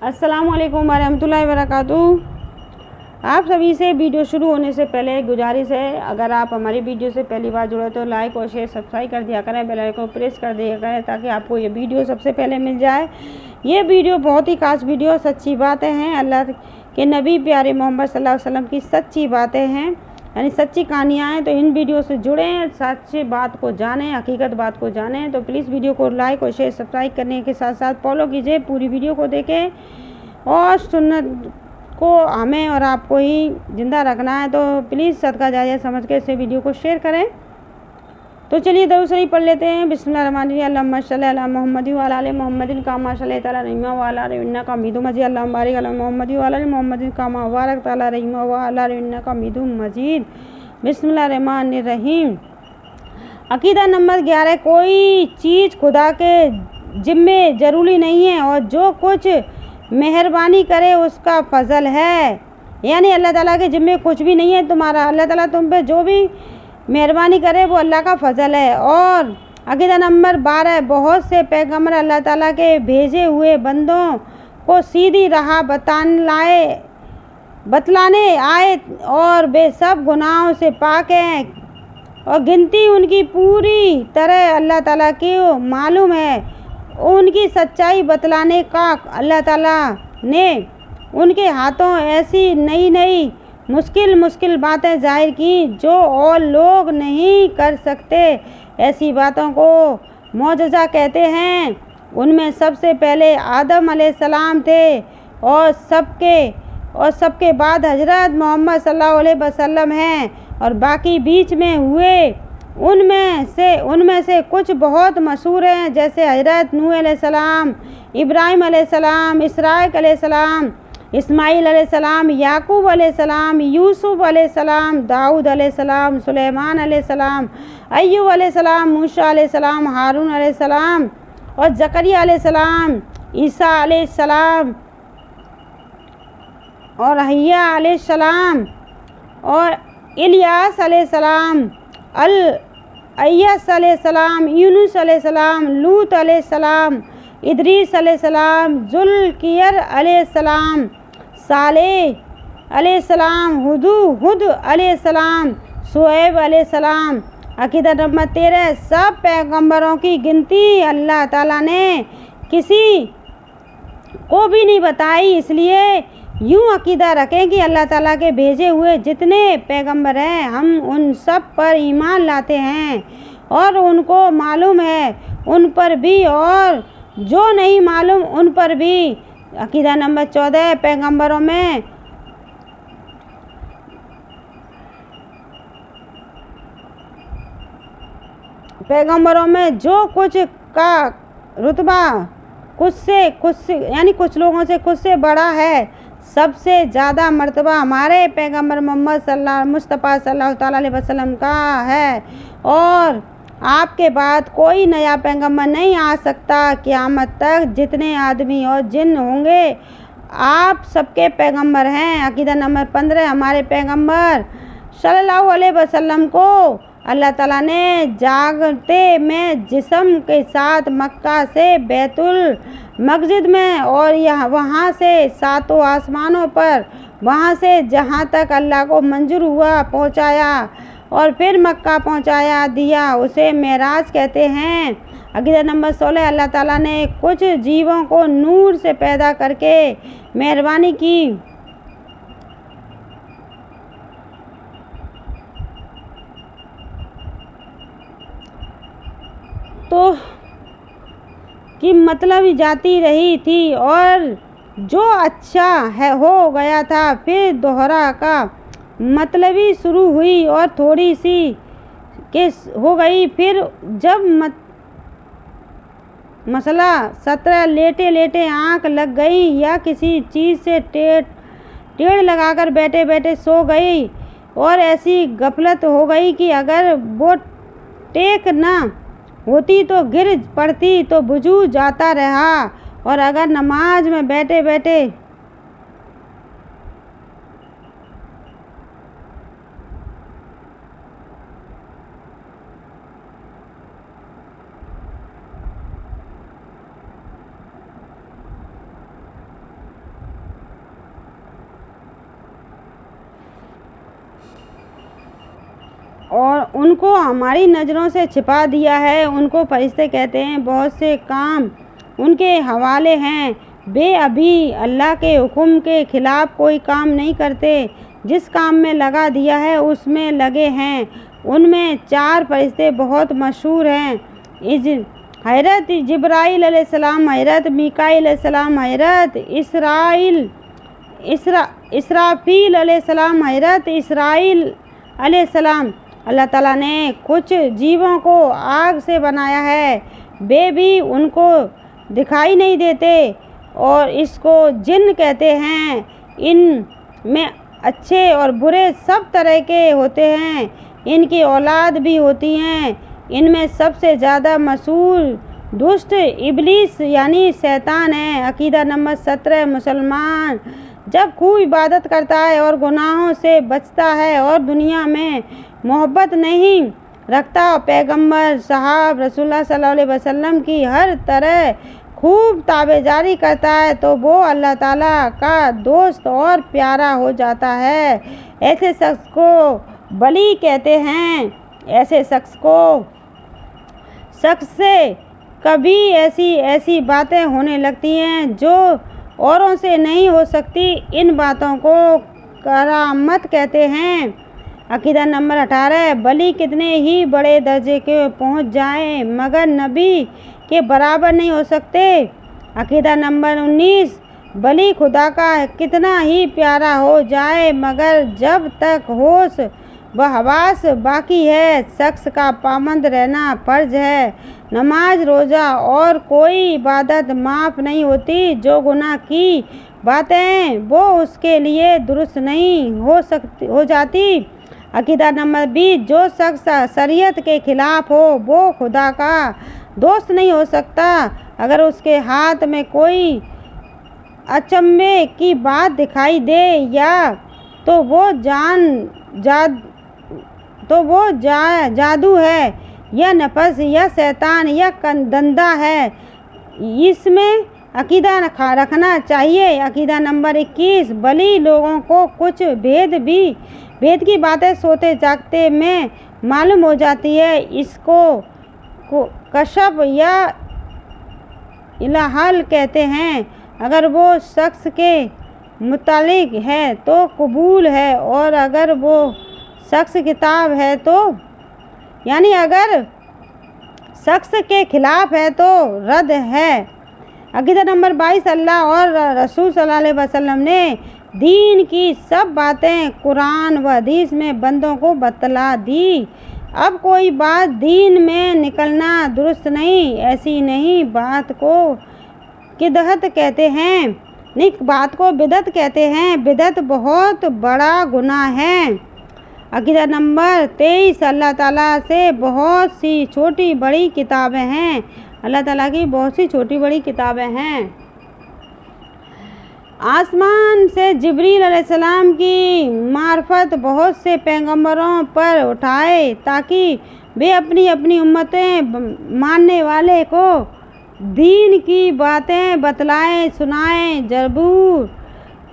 अस्सलामुअलैकुम वरहमतुल्लाहि वबरकातुहू। आप सभी से वीडियो शुरू होने से पहले गुजारिश है, अगर आप हमारी वीडियो से पहली बार जुड़े तो लाइक और शेयर सब्सक्राइब कर दिया करें, बेल आइकन को प्रेस कर दिया करें ताकि आपको ये वीडियो सबसे पहले मिल जाए। ये वीडियो बहुत ही खास वीडियो, सच्ची बातें हैं, अल्लाह के नबी प्यारे मोहम्मद सल्लल्लाहु अलैहि वसल्लम की सच्ची बातें हैं, यानी सच्ची कहानियाँ हैं। तो इन वीडियो से जुड़ें, सच्ची बात को जानें, हकीकत बात को जानें। तो प्लीज़ वीडियो को लाइक और शेयर सब्सक्राइब करने के साथ साथ फॉलो कीजिए, पूरी वीडियो को देखें। और सुन्नत को हमें और आपको ही ज़िंदा रखना है, तो प्लीज़ सदका जारिया समझ के इसे वीडियो को शेयर करें। तो चलिए दरूद शरीफ पढ़ लेते हैं। बिस्मिल्लाहिर्रहमानिर्रहीम। अल्लाहुम्मा सल्ली अला मुहम्मदिन व अला आलि मुहम्मदिन कमा सल्लैता अला इब्राहीम व अला आलि इन्नका हमीदुम मजीद। अल्लाहुम्मा बारिक अला मुहम्मदिन व अला आलि मुहम्मदिन कमा बारकता अला इब्राहीम व अला आलि इन्नका हमीदुम मजीद। बिस्मिल्लाहिर्रहमानिर्रहीम। अकीदा नंबर 11। कोई चीज़ खुदा के ज़िम्मे ज़रूरी नहीं है और जो कुछ मेहरबानी करे उसका फ़ज़ल है। यानी अल्लाह ताला के ज़िम्मे कुछ भी नहीं है तुम्हारा, अल्लाह ताला तुम पे जो भी मेहरबानी करे वो अल्लाह का फ़ज़ल है। और अकीदा नंबर 12। बहुत से पैगम्बर अल्लाह ताला के भेजे हुए बंदों को सीधी राह बतलाने आए और वे सब गुनाहों से पाक हैं और गिनती उनकी पूरी तरह अल्लाह ताला को मालूम है। उनकी सच्चाई बतलाने का अल्लाह ताला ने उनके हाथों ऐसी नई नई मुश्किल बातें जाहिर की जो और लोग नहीं कर सकते। ऐसी बातों को मौजज़ा कहते हैं। उनमें सबसे पहले आदम अलैहिस्सलाम थे और सबके बाद हज़रत मोहम्मद सल्लल्लाहु अलैहि वसल्लम हैं और बाकी बीच में हुए उनमें से कुछ बहुत मशहूर हैं, जैसे हज़रत नूह अलैहिस्सलाम, इब्राहीम अलैहिस्सलाम, इसहाक़ अलैहिस्सलाम, इस्माईल अलैहिस्सलाम, याकूब अलैहिस्सलाम, यूसुफ अलैहिस्सलाम, दाऊद अलैहिस्सलाम, सुलेमान अलैहिस्सलाम, अय्यूब अलैहिस्सलाम, मूसा अलैहिस्सलाम, हारून अलैहिस्सलाम और ज़करिया अलैहिस्सलाम, ईसा अलैहिस्सलाम और यहया अलैहिस्सलाम और इलियास अलैहिस्सलाम, अय्यस अलैहिस्सलाम, यूनुस अलैहिस्सलाम, लूत अलैहिस्सलाम, इदरीस अलैहिस्सलाम, ज़ुल्कियर अलैहिस्सलाम, सालेह अलैहिस्सलाम, हुद अलैहिस्सलाम, शुएब अलैहिस्सलाम। अकीदा नंबर 13। सब पैगंबरों की गिनती अल्लाह ताला ने किसी को भी नहीं बताई, इसलिए यूँ अकीदा रखें कि अल्लाह ताला के भेजे हुए जितने पैगंबर हैं हम उन सब पर ईमान लाते हैं और उनको मालूम है उन पर भी और जो नहीं मालूम उन पर भी। अकीदा नंबर 14। पैगंबरों में जो कुछ का रुतबा कुछ लोगों से कुछ से बड़ा है, सबसे ज़्यादा मर्तबा हमारे पैगंबर मोहम्मद मुस्तफ़ा सल्लल्लाहु अलैहि वसल्लम का है और आपके बाद कोई नया पैगंबर नहीं आ सकता। क़यामत तक जितने आदमी और जिन होंगे आप सबके पैगंबर हैं। अकीदा नंबर 15। हमारे पैगंबर सल्लल्लाहु अलैहि वसल्लम को अल्लाह ताला ने जागते में जिस्म के साथ मक्का से बैतुल मस्जिद में और वहाँ से सातों आसमानों पर, वहाँ से जहाँ तक अल्लाह को मंजूर हुआ पहुँचाया और फिर मक्का पहुँचाया दिया, उसे मेराज कहते हैं। अकीदा नंबर 16। अल्लाह ताला ने कुछ जीवों को नूर से पैदा करके मेहरबानी की तो कि मतलब जाती रही थी और जो अच्छा हो गया था फिर दोहरा का मतलबी शुरू हुई और थोड़ी सी केस हो गई। फिर जब मसला 17 लेटे लेटे आँख लग गई या किसी चीज़ से टेढ़ लगाकर बैठे बैठे सो गई और ऐसी गफलत हो गई कि अगर वो टेक ना होती तो गिर पड़ती तो वुजू जाता रहा और अगर नमाज में बैठे बैठे और उनको हमारी नज़रों से छिपा दिया है। उनको फरिश्ते कहते हैं। बहुत से काम उनके हवाले हैं। वे अभी अल्लाह के हुक्म के खिलाफ कोई काम नहीं करते। जिस काम में लगा दिया है उसमें लगे हैं। उनमें 4 फरिश्ते बहुत मशहूर हैं। हज़रत जिब्राईल अलैहिस्सलाम, हज़रत मीकाईल अलैहिस्सलाम, हज़रत इसराफील अलैहिस्सलाम, हज़रत इसराईल अलैहिस्सलाम। अल्लाह ताला ने कुछ जीवों को आग से बनाया है। वे भी उनको दिखाई नहीं देते और इसको जिन्न कहते हैं। इनमें अच्छे और बुरे सब तरह के होते हैं। इनकी औलाद भी होती हैं। इनमें सबसे ज़्यादा मशहूर दुष्ट इब्लीस यानी शैतान है। अकीदा नंबर 17। मुसलमान जब खूब इबादत करता है और गुनाहों से बचता है और दुनिया में मोहब्बत नहीं रखता, पैगंबर साहब रसूलुल्लाह सल्लल्लाहु अलैहि वसल्लम की हर तरह खूब ताबेदारी करता है, तो वो अल्लाह ताला का दोस्त और प्यारा हो जाता है। ऐसे शख्स को वली कहते हैं। ऐसे शख्स से कभी ऐसी बातें होने लगती हैं जो औरों से नहीं हो सकती। इन बातों को करामत कहते हैं। अकीदा नंबर 18। वली कितने ही बड़े दर्जे के पहुंच जाएं मगर नबी के बराबर नहीं हो सकते। अकीदा नंबर 19। वली खुदा का कितना ही प्यारा हो जाए मगर जब तक होश व हवास बाकी है शख्स का पाबंद रहना फर्ज है। नमाज, रोज़ा और कोई इबादत माफ़ नहीं होती। जो गुनाह की बातें वो उसके लिए दुरुस्त नहीं हो जाती। अकीदा नंबर 20। जो शख्स शरीयत के खिलाफ हो वो खुदा का दोस्त नहीं हो सकता। अगर उसके हाथ में कोई अचंभे की बात दिखाई दे या तो वो जादू है या नफस या शैतान या धंधा है। इसमें अकीदा रखना चाहिए। अकीदा नंबर 21। वली लोगों को कुछ भेद की बातें सोते जागते में मालूम हो जाती है। इसको कशफ या इल्हाल कहते हैं। अगर वो शख्स के मुतालिक है तो कबूल है और अगर वो शख्स किताब है तो यानी अगर शख्स के खिलाफ है तो रद्द है। अकीदा नंबर 22। अल्लाह और रसूल सल्लल्लाहु अलैहि वसल्लम ने दीन की सब बातें कुरान व हदीस में बंदों को बतला दी। अब कोई बात दीन में निकलना दुरुस्त नहीं। ऐसी नहीं बात को किदहत कहते हैं। बात को बिदत कहते हैं। बिदत बहुत बड़ा गुनाह है। अकीदा नंबर 23। अल्लाह ताला से बहुत सी छोटी बड़ी किताबें हैं। अल्लाह ताला की बहुत सी छोटी बड़ी किताबें हैं। आसमान से जिब्रील अलैहिस्सलाम की मार्फत बहुत से पैगंबरों पर उठाए ताकि वे अपनी अपनी उम्मतें मानने वाले को दीन की बातें बतलाएं सुनाएं। जबूर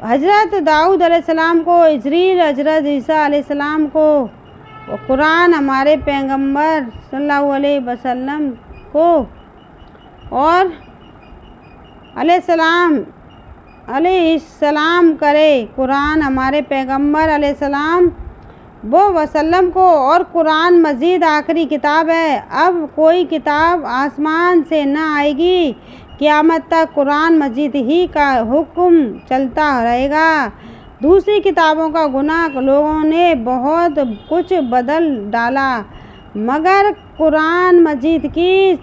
हज़रत दाऊद अलैहिस्सलाम को, इजरील हज़रत ईसा अलैहिस्सलाम को, कुरान हमारे पैगंबर सल्लल्लाहु अलैहि वसल्लम को और अलैहिस्सलाम करे। कुरान हमारे पैगंबर अलैहिस्सलाम वो वसल्लम को और कुरान मजीद आखिरी किताब है। अब कोई किताब आसमान से न आएगी। क़यामत तक कुरान मजीद ही का हुक्म चलता रहेगा। दूसरी किताबों का गुनाह लोगों ने बहुत कुछ बदल डाला मगर कुरान मजीद की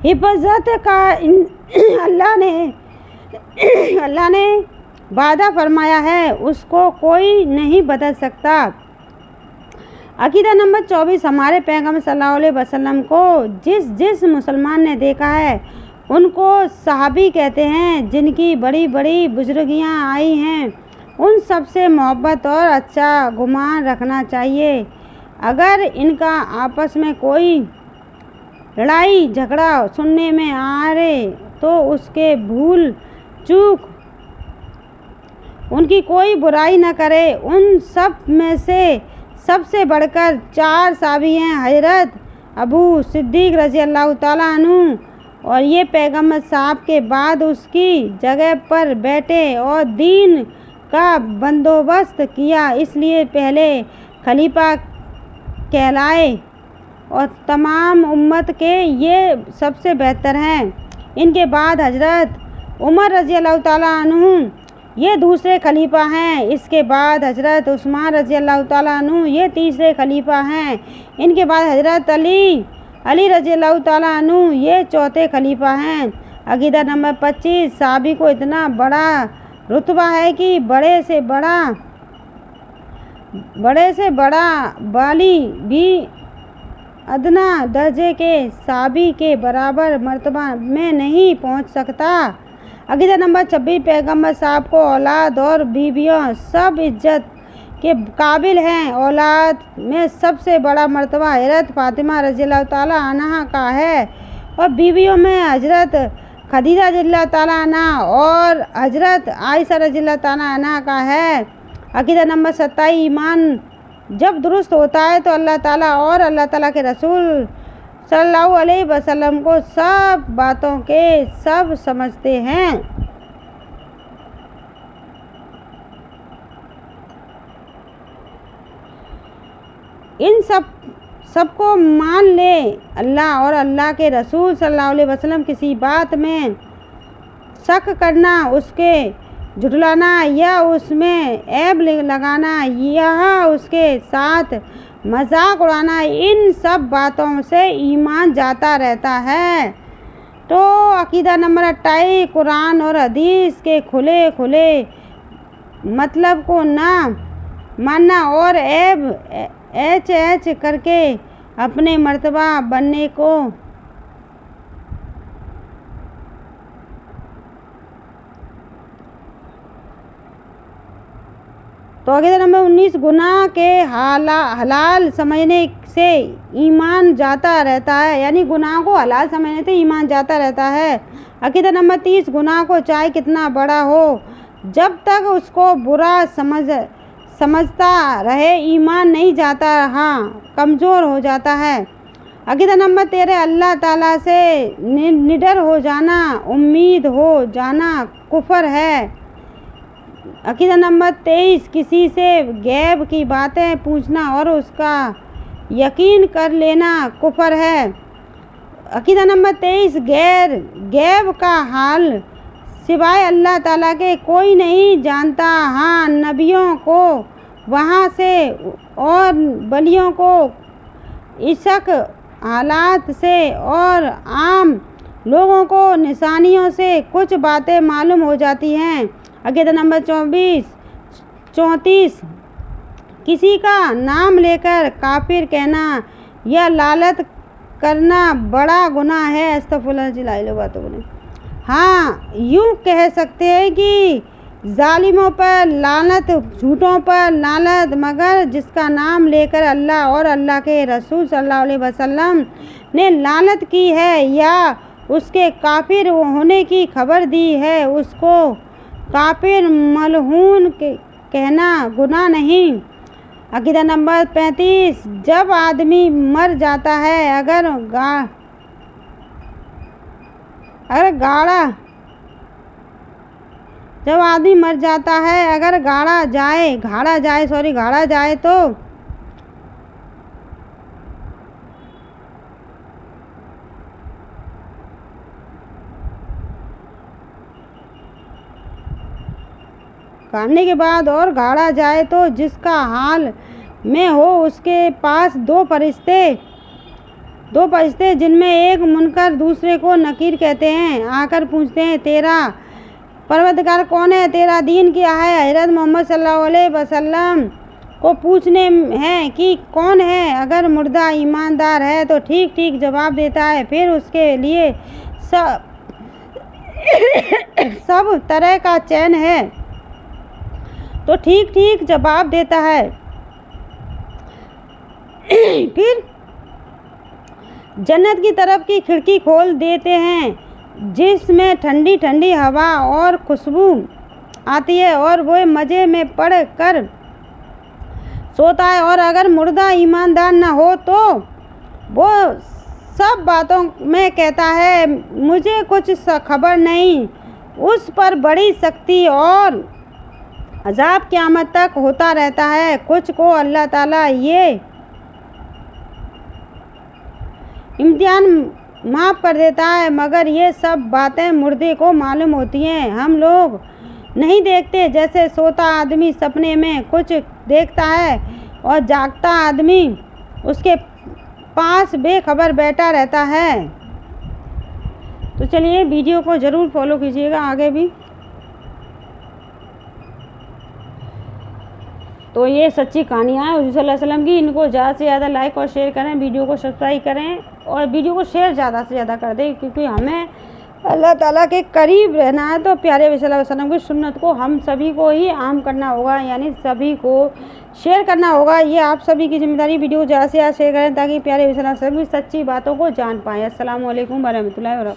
हिफाजत का अल्लाह ने वादा फरमाया है, उसको कोई नहीं बदल सकता। अकीदा नंबर 24। हमारे पैगंबर सल्लल्लाहु अलैहि वसल्लम को जिस मुसलमान ने देखा है उनको सहाबी कहते हैं। जिनकी बड़ी बड़ी बुजुर्गियाँ आई हैं उन सब से मोहब्बत और अच्छा गुमान रखना चाहिए। अगर इनका आपस में कोई लड़ाई झगड़ा सुनने में आ रहे तो उसके भूल चूक उनकी कोई बुराई न करे। उन सब में से सबसे बढ़कर 4 साहबी हैं, हज़रत अबू सिद्दीक़ रज़ी अल्लाह ताला अन्हु, और ये पैगम्बर साहब के बाद उसकी जगह पर बैठे और दीन का बंदोबस्त किया, इसलिए पहले खलीफा कहलाए और तमाम उम्मत के ये सबसे बेहतर हैं। इनके बाद हज़रत उमर रज़ी अल्लाह ताला अन्हु ये दूसरे खलीफा हैं। इसके बाद हज़रत उस्मान रज़ी अल्लाह ताला अन्हु ये तीसरे खलीफा हैं। इनके बाद हज़रत अली रज़ी अल्लाह ताला अन्हु ये चौथे खलीफा हैं। अकीदा नंबर 25, साहबी को इतना बड़ा रुतबा है कि बड़े से बड़ा वाली भी अदना दर्जे के साहबी के बराबर मर्तबा में नहीं पहुंच सकता। अकीदा नंबर 26, पैगम्बर साहब को औलाद और बीवियों सब इज्जत के काबिल हैं। औलाद में सबसे बड़ा मर्तबा हज़रत फ़ातिमा रज़ियल्लाहु ताला अन्हा का है और बीवियों में हज़रत खदीजा रज़ियल्लाहु ताला अन्हा और हज़रत आयशा रज़ियल्लाहु ताला अन्हा का है। अकीदा नंबर 27, ईमान जब दुरुस्त होता है तो अल्लाह ताला और अल्लाह ताला के रसूल सल्लल्लाहु अलैहि वसल्लम को सब बातों के सब समझते हैं। इन सबको मान ले। अल्लाह और अल्लाह के रसूल सल्लल्लाहु अलैहि वसल्लम किसी बात में शक करना, उसके झुठलाना या उसमें ऐब लगाना या उसके साथ मजाक उड़ाना, इन सब बातों से ईमान जाता रहता है। तो अकीदा नंबर 28, कुरान और हदीस के खुले मतलब को ना मानना और ऐच करके अपने मर्तबा बनने को तो अकीदा नंबर 19, गुनाह के हलाल समझने से ईमान जाता रहता है, यानी गुनाह को हलाल समझने से ईमान जाता रहता है। अकीदा नंबर 30, गुनाह को चाहे कितना बड़ा हो जब तक उसको बुरा समझता रहे ईमान नहीं जाता, हाँ कमज़ोर हो जाता है। अकीदा नंबर 13, अल्लाह ताला से निडर हो जाना, उम्मीद हो जाना कुफर है। अकीदा नंबर 23, किसी से गैब की बातें पूछना और उसका यकीन कर लेना कुफर है। अकीदा नंबर 23, गैब का हाल सिवाय अल्लाह ताला के कोई नहीं जानता, हाँ नबियों को वहाँ से और वलियों को इशक हालात से और आम लोगों को निशानियों से कुछ बातें मालूम हो जाती हैं। अकीदा नंबर 34, किसी का नाम लेकर काफिर कहना या लालत करना बड़ा गुनाह है। अस्तगफुरुल्लाह। हाँ यूँ कह सकते हैं कि जालिमों पर लानत, झूठों पर लानत, मगर जिसका नाम लेकर अल्लाह और अल्लाह के रसूल सल्लल्लाहु अलैहि वसल्लम ने लानत की है या उसके काफिर होने की खबर दी है, उसको काफिर मलहून कहना गुनाह नहीं। अकीदा नंबर 35, जब आदमी मर जाता है अगर गाड़ा जाए तो काटने के बाद और गाड़ा जाए तो जिसका हाल में हो उसके पास दो फरिश्ते जिनमें एक मुनकर दूसरे को नकीर कहते हैं, आकर पूछते हैं तेरा परवरदिगार कौन है, तेरा दीन क्या है। हज़रत मोहम्मद सल्लल्लाहु अलैहि वसल्लम को पूछने हैं कि कौन है, अगर मुर्दा ईमानदार है तो ठीक ठीक जवाब देता है, फिर उसके लिए सब तरह का चैन है तो ठीक ठीक जवाब देता है, फिर जन्नत की तरफ की खिड़की खोल देते हैं जिसमें ठंडी ठंडी हवा और खुशबू आती है और वो मज़े में पड़ कर सोता है। और अगर मुर्दा ईमानदार न हो तो वो सब बातों में कहता है मुझे कुछ खबर नहीं। उस पर बड़ी सख्ती और अज़ाब क़यामत तक होता रहता है। कुछ को अल्लाह ताला ये इम्तिहान माफ़ कर देता है, मगर ये सब बातें मुर्दे को मालूम होती हैं। हम लोग नहीं देखते, जैसे सोता आदमी सपने में कुछ देखता है और जागता आदमी उसके पास बेखबर बैठा रहता है। तो चलिए वीडियो को ज़रूर फॉलो कीजिएगा आगे भी। तो ये सच्ची कहानियाँ हैं हुज़ूर सल्लल्लाहु अलैहि वसल्लम की। इनको ज़्यादा से ज़्यादा लाइक और शेयर करें, वीडियो को सब्सक्राइब करें और वीडियो को शेयर ज़्यादा से ज़्यादा कर दें, क्योंकि हमें अल्लाह ताला के करीब रहना है। तो प्यारे नबी सल्लल्लाहु अलैहि वसल्लम की सुन्नत को हम सभी को ही आम करना होगा, यानी सभी को शेयर करना होगा। ये आप सभी की जिम्मेदारी। वीडियो को ज़्यादा से ज़्यादा शेयर करें ताकि प्यारे नबी सल्लल्लाहु अलैहि वसल्लम की सच्ची बातों को जान पाएँ। अस्सलामु अलैकुम वरहमतुल्लाहि वबरकातुहू।